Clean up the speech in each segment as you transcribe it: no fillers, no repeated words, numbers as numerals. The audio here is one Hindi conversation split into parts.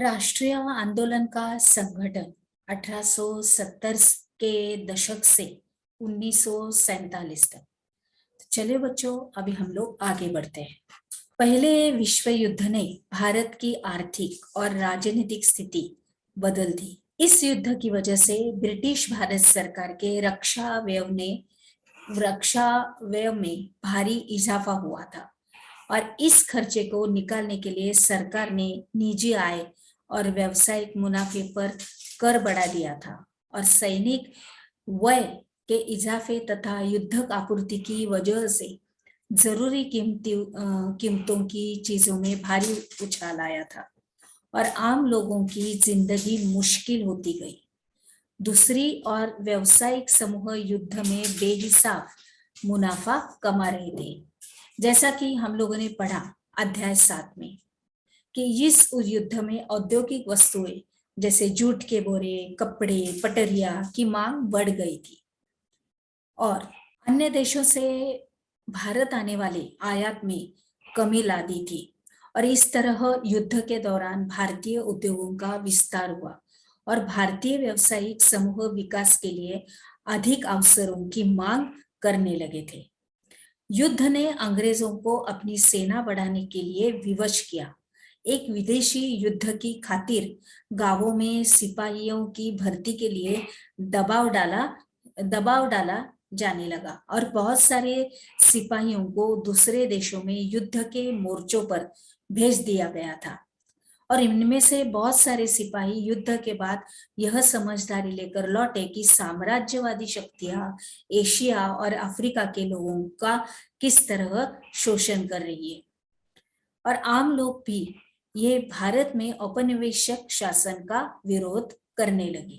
राष्ट्रीय आंदोलन का संगठन 1870 के दशक से 1947 तक। चलिए बच्चों, अभी हम लोग आगे बढ़ते हैं। पहले विश्व युद्ध ने भारत की आर्थिक और राजनीतिक स्थिति बदल दी। इस युद्ध की वजह से ब्रिटिश भारत सरकार के रक्षा व्यय में भारी इजाफा हुआ था और इस खर्चे को निकालने के लिए सरकार ने निजी आय और व्यावसायिक मुनाफे पर कर बढ़ा दिया था और सैनिक व्यय के इजाफे तथा युद्धक आपूर्ति की वजह से जरूरी कीमतों की चीजों में भारी उछाल आया था और आम लोगों की जिंदगी मुश्किल होती गई। दूसरी ओर व्यावसायिक समूह युद्ध में बेहिसाब मुनाफा कमा रहे थे, जैसा कि हम लोगों ने पढ़ा अध्याय 7 में कि इस युद्ध में औद्योगिक वस्तुएं जैसे जूट के बोरे, कपड़े, पटरिया की मांग बढ़ गई थी और अन्य देशों से भारत आने वाले आयात में कमी ला दी थी और इस तरह युद्ध के दौरान भारतीय उद्योगों का विस्तार हुआ और भारतीय व्यावसायिक समूह विकास के लिए अधिक अवसरों की मांग करने लगे थे। युद्ध ने अंग्रेजों को अपनी सेना बढ़ाने के लिए विवश किया। एक विदेशी युद्ध की खातिर गांवों में सिपाहियों की भर्ती के लिए दबाव डाला जाने लगा और बहुत सारे सिपाहियों को दूसरे देशों में युद्ध के मोर्चों पर भेज दिया गया था और इनमें से बहुत सारे सिपाही युद्ध के बाद यह समझदारी लेकर लौटे कि साम्राज्यवादी शक्तियां एशिया और अफ्रीका के लोगों का किस तरह शोषण कर रही है और आम लोग भी ये भारत में औपनिवेशिक शासन का विरोध करने लगे।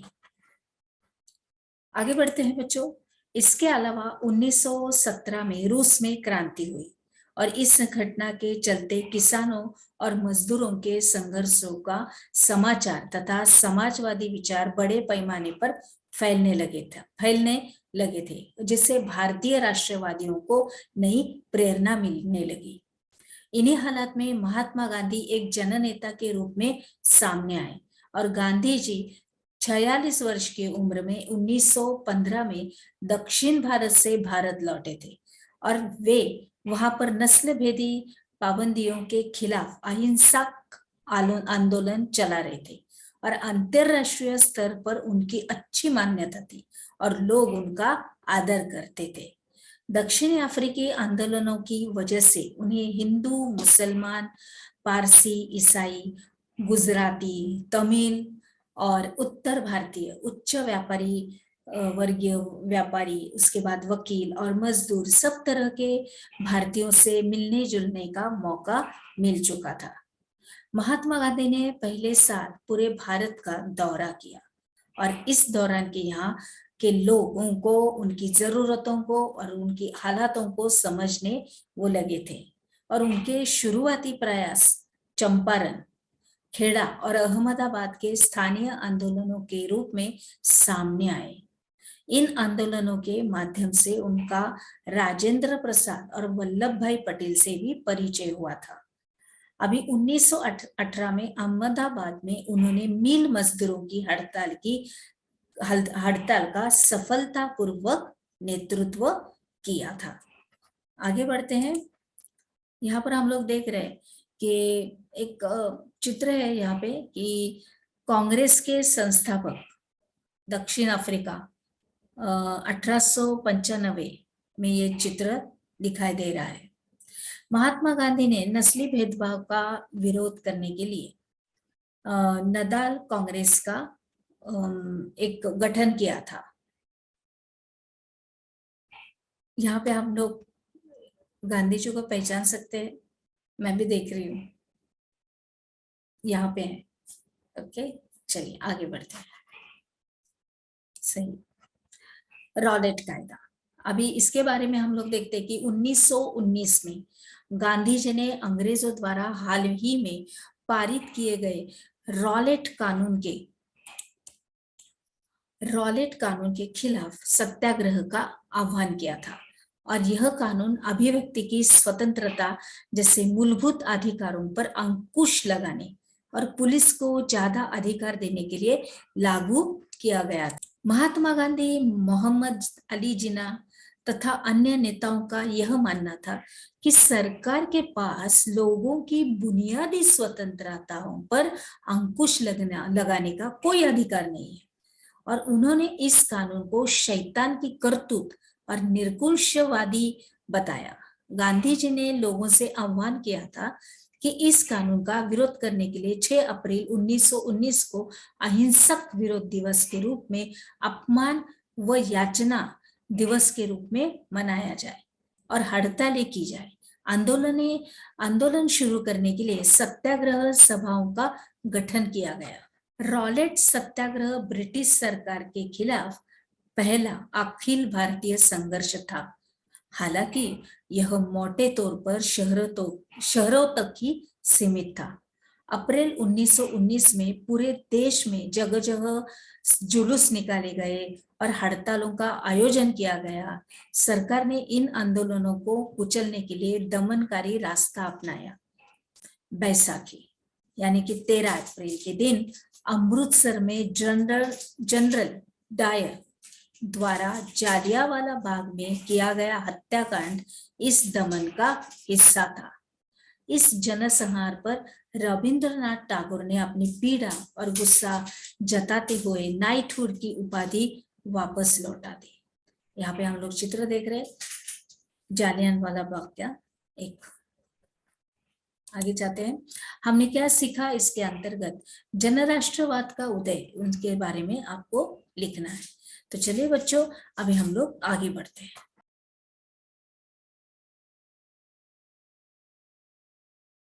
आगे बढ़ते हैं बच्चों। इसके अलावा 1917 में रूस में क्रांति हुई और इस घटना के चलते किसानों और मजदूरों के संघर्षों का समाचार तथा समाजवादी विचार बड़े पैमाने पर फैलने लगे थे, जिससे भारतीय राष्ट्रवादियों को नई प्रेरणा मिलने लगी। इन्हीं हालात में महात्मा गांधी एक जननेता के रूप में सामने आए और गांधी जी 46 वर्ष की उम्र में 1915 में दक्षिण भारत से भारत लौटे थे और वे वहां पर नस्ल भेदी पाबंदियों के खिलाफ अहिंसक आंदोलन चला रहे थे और अंतरराष्ट्रीय स्तर पर उनकी अच्छी मान्यता थी और लोग उनका आदर करते थे। दक्षिणी अफ्रीकी आंदोलनों की वजह से उन्हें हिंदू, मुसलमान, पारसी, ईसाई, गुजराती, तमिल और उत्तर भारतीय उच्च वर्गीय व्यापारी, उसके बाद वकील और मजदूर, सब तरह के भारतीयों से मिलने जुलने का मौका मिल चुका था। महात्मा गांधी ने पहले साल पूरे भारत का दौरा किया और इस दौरान के यहाँ के लोगों को, उनकी जरूरतों को और उनकी हालातों को समझने वो लगे थे और उनके शुरुआती प्रयास चंपारण, खेड़ा और अहमदाबाद के स्थानीय आंदोलनों के रूप में सामने आए। इन आंदोलनों के माध्यम से उनका राजेंद्र प्रसाद और वल्लभ भाई पटेल से भी परिचय हुआ था। अभी 1918 में अहमदाबाद में उन्होंने मिल मजदूरों की हड़ताल का सफलतापूर्वक नेतृत्व किया था। आगे बढ़ते हैं। यहाँ पर हम लोग देख रहे हैं कि एक चित्र है यहाँ पे कि कांग्रेस के संस्थापक दक्षिण अफ्रीका 1895 में ये चित्र दिखाई दे रहा है। महात्मा गांधी ने नस्ली भेदभाव का विरोध करने के लिए नदाल कांग्रेस का एक गठन किया था। यहाँ पे हम लोग गांधी जी को पहचान सकते हैं, मैं भी देख रही हूँ यहाँ पे है। ओके, चलिए आगे बढ़ते हैं। सही, रॉलेट कायदा। अभी इसके बारे में हम लोग देखते हैं कि 1919 में गांधी जी ने अंग्रेजों द्वारा हाल ही में पारित किए गए रॉलेट कानून के खिलाफ सत्याग्रह का आह्वान किया था और यह कानून अभिव्यक्ति की स्वतंत्रता जैसे मूलभूत अधिकारों पर अंकुश लगाने और पुलिस को ज्यादा अधिकार देने के लिए लागू किया गया था। महात्मा गांधी, मोहम्मद अली जिन्ना तथा अन्य नेताओं का यह मानना था कि सरकार के पास लोगों की बुनियादी स्वतंत्रताओं पर अंकुश लगाने का कोई अधिकार नहीं है, और उन्होंने इस कानून को शैतान की करतूत और निर्कुशवादी बताया। गांधी जी ने लोगों से आह्वान किया था कि इस कानून का विरोध करने के लिए 6 अप्रैल 1919 को अहिंसक विरोध दिवस के रूप में अपमान व याचना दिवस के रूप में मनाया जाए और हड़तालें की जाए। आंदोलन शुरू करने के लिए सत्याग्रह सभाओं का गठन किया गया। रॉलेट सत्याग्रह ब्रिटिश सरकार के खिलाफ पहला अखिल भारतीय संघर्ष था। हालांकि यह मोटे तौर पर शहरों तक ही सीमित था। अप्रैल 1919 में पूरे देश में जगह जगह जुलूस निकाले गए और हड़तालों का आयोजन किया गया। सरकार ने इन आंदोलनों को कुचलने के लिए दमनकारी रास्ता अपनाया। बैसाखी यानी कि 13 अप्रैल के दिन अमृतसर में जनरल डायर द्वारा जालियांवाला बाग में किया गया हत्याकांड इस दमन का हिस्सा था। इस जनसंहार पर रविंद्रनाथ टैगोर ने अपनी पीड़ा और गुस्सा जताते हुए नाइटहुड की उपाधि वापस लौटा दी। यहाँ पे हम लोग चित्र देख रहे हैं जालियांवाला बाग का। एक आगे जाते हैं, हमने क्या सीखा इसके अंतर्गत जनराष्ट्रवाद का उदय, उनके बारे में आपको लिखना है। तो चलिए बच्चों, अभी हम लोग आगे बढ़ते हैं।